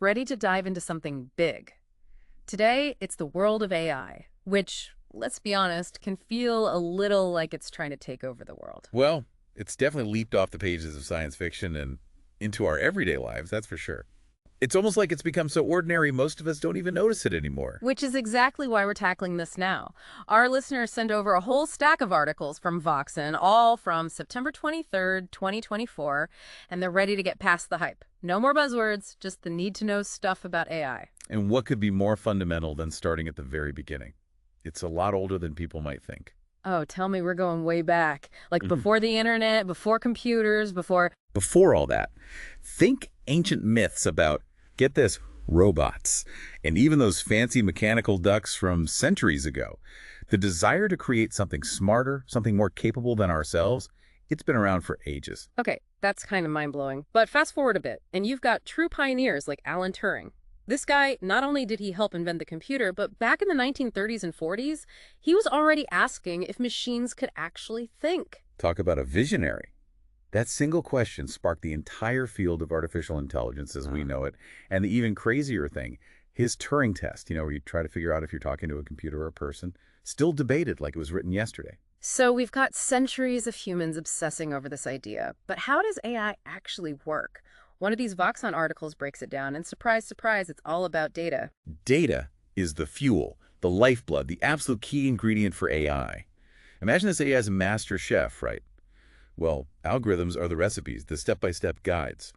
ready to dive into something big. Today, it's the world of AI, which, let's be honest, can feel a little like it's trying to take over the world. Well, it's definitely leaped off the pages of science fiction and into our everyday lives, that's for sure. It's almost like it's become so ordinary most of us don't even notice it anymore. Which is exactly why we're tackling this now. Our listeners sent over a whole stack of articles from Voxon, all from September 23rd, 2024, and they're ready to get past the hype. No more buzzwords, just the need-to-know stuff about AI. And what could be more fundamental than starting at the very beginning? It's a lot older than people might think. Oh, tell me we're going way back. Like before the internet, before computers, before... Before all that, think ancient myths about, get this, robots, and even those fancy mechanical ducks from centuries ago. The desire to create something smarter, something more capable than ourselves, it's been around for ages. Okay, that's kind of mind-blowing. But fast forward a bit, and you've got true pioneers like Alan Turing. This guy, not only did he help invent the computer, but back in the 1930s and 40s, he was already asking if machines could actually think. Talk about a visionary. That single question sparked the entire field of artificial intelligence as we know it. And the even crazier thing, his Turing test, where you try to figure out if you're talking to a computer or a person, still debated like it was written yesterday. So we've got centuries of humans obsessing over this idea. But how does AI actually work? One of these Voxon articles breaks it down, and surprise, surprise, it's all about data. Data is the fuel, the lifeblood, the absolute key ingredient for AI. Imagine this AI as a master chef, right? Well, algorithms are the recipes, the step-by-step guides.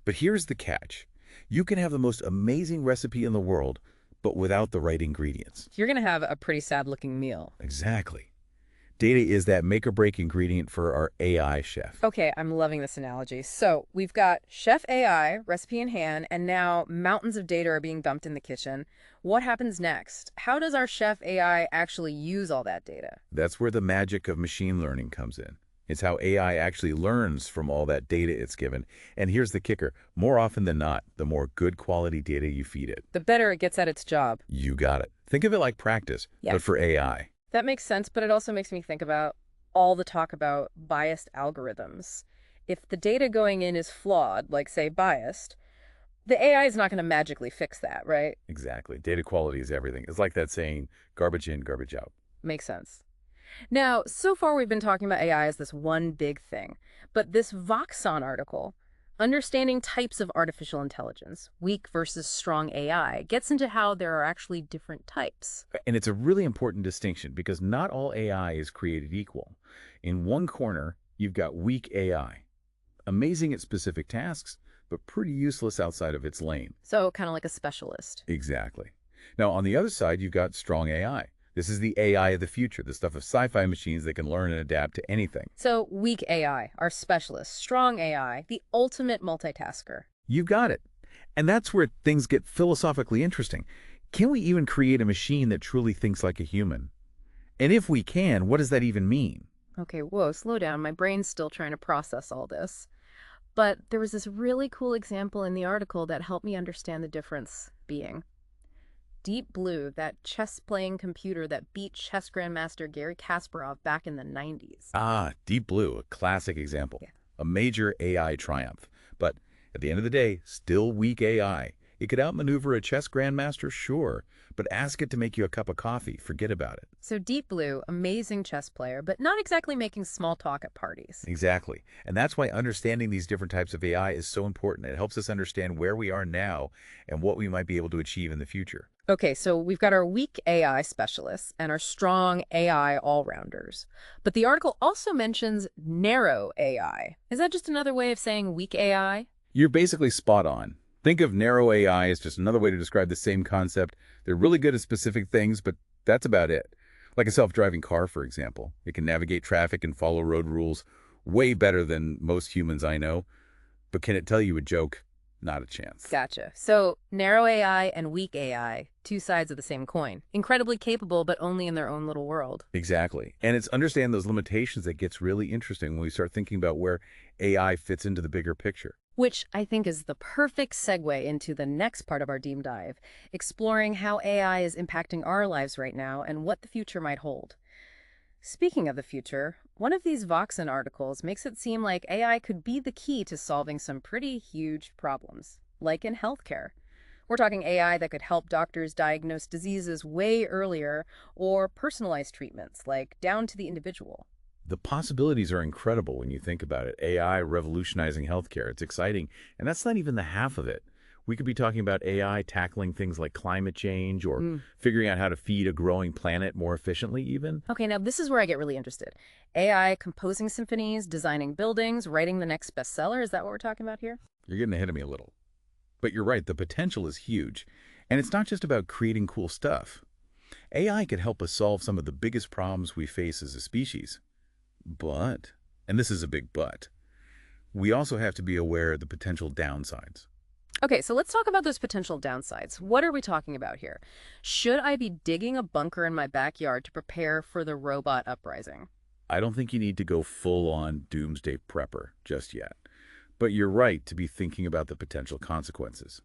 But here's the catch. You can have the most amazing recipe in the world, but without the right ingredients. You're going to have a pretty sad-looking meal. Exactly. Data is that make-or-break ingredient for our AI chef. Okay, I'm loving this analogy. So we've got Chef AI, recipe in hand, and now mountains of data are being dumped in the kitchen. What happens next? How does our Chef AI actually use all that data? That's where the magic of machine learning comes in. It's how AI actually learns from all that data it's given. And here's the kicker. More often than not, the more good quality data you feed it, The better it gets at its job. you got it. Think of it like practice, but for AI. That makes sense, but it also makes me think about all the talk about biased algorithms. If the data going in is flawed, like, say, biased, the AI is not going to magically fix that, right? Exactly. Data quality is everything. It's like that saying, garbage in, garbage out. Makes sense. Now, so far we've been talking about AI as this one big thing, but this Voxon article, Understanding Types of Artificial Intelligence, Weak versus Strong AI, gets into how there are actually different types. And it's a really important distinction because not all AI is created equal. In one corner, you've got weak AI, amazing at specific tasks, but pretty useless outside of its lane. So kind of like a specialist. Exactly. Now, on the other side, you've got strong AI. This is the AI of the future, the stuff of sci-fi machines that can learn and adapt to anything. So weak AI, our specialist, strong AI, the ultimate multitasker. You got it. And that's where things get philosophically interesting. Can we even create a machine that truly thinks like a human? And if we can, what does that even mean? Okay, whoa, slow down. My brain's still trying to process all this. But there was this really cool example in the article that helped me understand the difference being Deep Blue, that chess-playing computer that beat chess grandmaster Garry Kasparov back in the 90s. Ah, Deep Blue, a classic example. Yeah. A major AI triumph. But at the end of the day, still weak AI. It could outmaneuver a chess grandmaster, sure, but ask it to make you a cup of coffee. Forget about it. So Deep Blue, amazing chess player, but not exactly making small talk at parties. Exactly. And that's why understanding these different types of AI is so important. It helps us understand where we are now and what we might be able to achieve in the future. Okay, so we've got our weak AI specialists and our strong AI all-rounders. But the article also mentions narrow AI. Is that just another way of saying weak AI? You're basically spot on. Think of narrow AI as just another way to describe the same concept. They're really good at specific things, but that's about it. Like a self-driving car, for example. It can navigate traffic and follow road rules way better than most humans I know. But can it tell you a joke? Not a chance. Gotcha. So narrow AI and weak AI, two sides of the same coin. Incredibly capable, but only in their own little world. Exactly. And it's understanding those limitations that gets really interesting when we start thinking about where AI fits into the bigger picture. Which I think is the perfect segue into the next part of our deep dive, exploring how AI is impacting our lives right now and what the future might hold. Speaking of the future, one of these Voxon articles makes it seem like AI could be the key to solving some pretty huge problems, like in healthcare. We're talking AI that could help doctors diagnose diseases way earlier or personalize treatments, like down to the individual. The possibilities are incredible when you think about it. AI revolutionizing healthcare. It's exciting. And that's not even the half of it. We could be talking about AI tackling things like climate change or Mm. figuring out how to feed a growing planet more efficiently even. Okay, now this is where I get really interested. AI composing symphonies, designing buildings, writing the next bestseller. Is that what we're talking about here? You're getting ahead of me a little. But you're right, the potential is huge. And it's not just about creating cool stuff. AI could help us solve some of the biggest problems we face as a species. But, and this is a big but, we also have to be aware of the potential downsides. Okay, so let's talk about those potential downsides. What are we talking about here? Should I be digging a bunker in my backyard to prepare for the robot uprising? I don't think you need to go full-on doomsday prepper just yet. But you're right to be thinking about the potential consequences.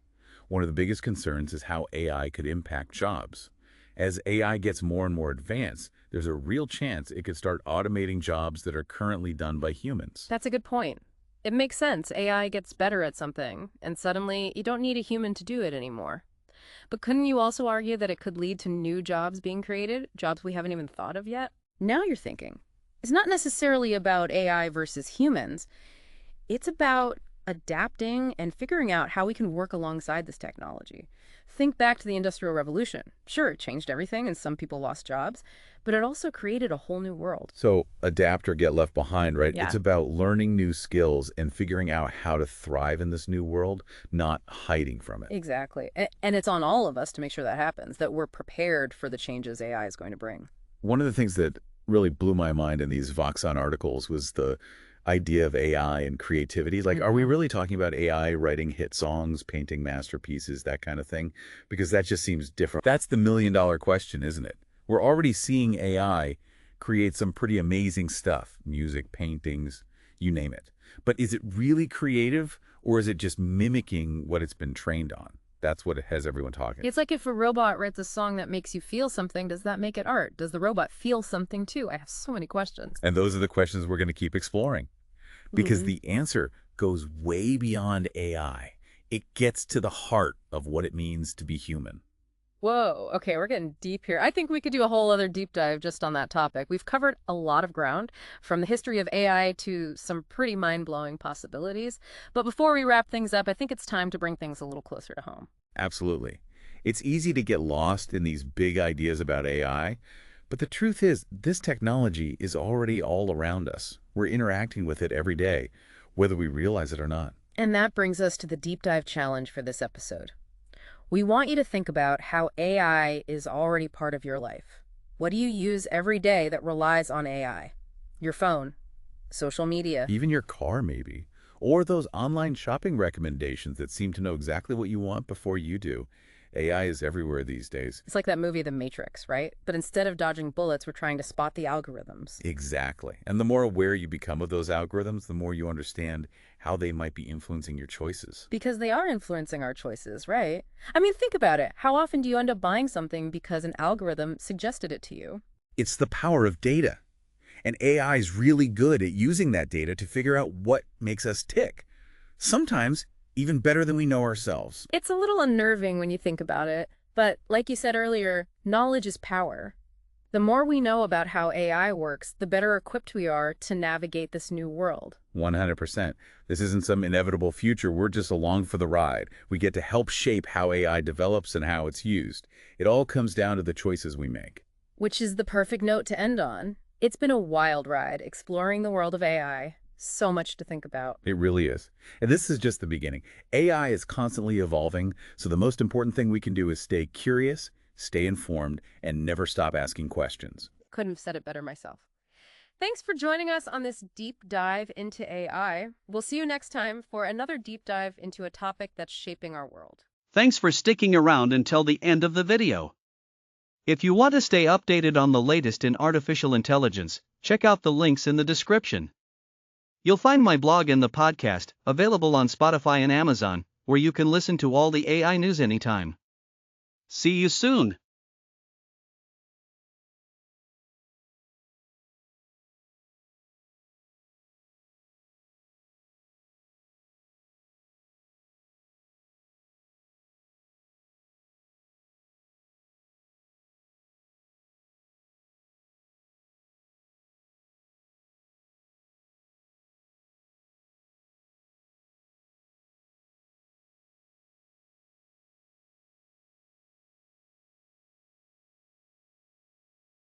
One of the biggest concerns is how AI could impact jobs. As AI gets more and more advanced, there's a real chance it could start automating jobs that are currently done by humans. That's a good point. It makes sense. AI gets better at something, and suddenly you don't need a human to do it anymore. But couldn't you also argue that it could lead to new jobs being created, jobs we haven't even thought of yet? Now you're thinking. It's not necessarily about AI versus humans. It's about adapting and figuring out how we can work alongside this technology. Think back to the Industrial Revolution. Sure, it changed everything and some people lost jobs, but it also created a whole new world. So adapt or get left behind, right? Yeah. It's about learning new skills and figuring out how to thrive in this new world, not hiding from it. Exactly. And it's on all of us to make sure that happens, that we're prepared for the changes AI is going to bring. One of the things that really blew my mind in these Voxon articles was the idea of AI and creativity. Like, are we really talking about AI writing hit songs, painting masterpieces, that kind of thing? Because that just seems different. That's the million-dollar question, isn't it? We're already seeing AI create some pretty amazing stuff, music, paintings, you name it. But is it really creative, or is it just mimicking what it's been trained on? That's what has everyone talking. It's like if a robot writes a song that makes you feel something, does that make it art? Does the robot feel something too? I have so many questions. And those are the questions we're going to keep exploring. Because the answer goes way beyond AI. It gets to the heart of what it means to be human. Whoa, okay, we're getting deep here. I think we could do a whole other deep dive just on that topic. We've covered a lot of ground, from the history of AI to some pretty mind-blowing possibilities. But before we wrap things up, I think it's time to bring things a little closer to home. Absolutely. It's easy to get lost in these big ideas about AI, but the truth is, this technology is already all around us. We're interacting with it every day, whether we realize it or not. And that brings us to the deep dive challenge for this episode. We want you to think about how AI is already part of your life. What do you use every day that relies on AI? Your phone, social media. Even your car, maybe. Or those online shopping recommendations that seem to know exactly what you want before you do. AI is everywhere these days. It's like that movie, The Matrix, right? But instead of dodging bullets, we're trying to spot the algorithms. Exactly. And the more aware you become of those algorithms, the more you understand how they might be influencing your choices. Because they are influencing our choices, right? I mean, think about it. How often do you end up buying something because an algorithm suggested it to you? It's the power of data. And AI is really good at using that data to figure out what makes us tick. Sometimes even better than we know ourselves. It's a little unnerving when you think about it, but like you said earlier, knowledge is power. The more we know about how AI works, the better equipped we are to navigate this new world. 100%. This isn't some inevitable future. We're just along for the ride. We get to help shape how AI develops and how it's used. It all comes down to the choices we make. Which is the perfect note to end on. It's been a wild ride exploring the world of AI. So much to think about. It really is. And this is just the beginning. AI is constantly evolving, so the most important thing we can do is stay curious, stay informed, and never stop asking questions. Couldn't have said it better myself. Thanks for joining us on this deep dive into AI. We'll see you next time for another deep dive into a topic that's shaping our world. Thanks for sticking around until the end of the video. If you want to stay updated on the latest in artificial intelligence, check out the links in the description. You'll find my blog and the podcast, available on Spotify and Amazon, where you can listen to all the AI news anytime. See you soon!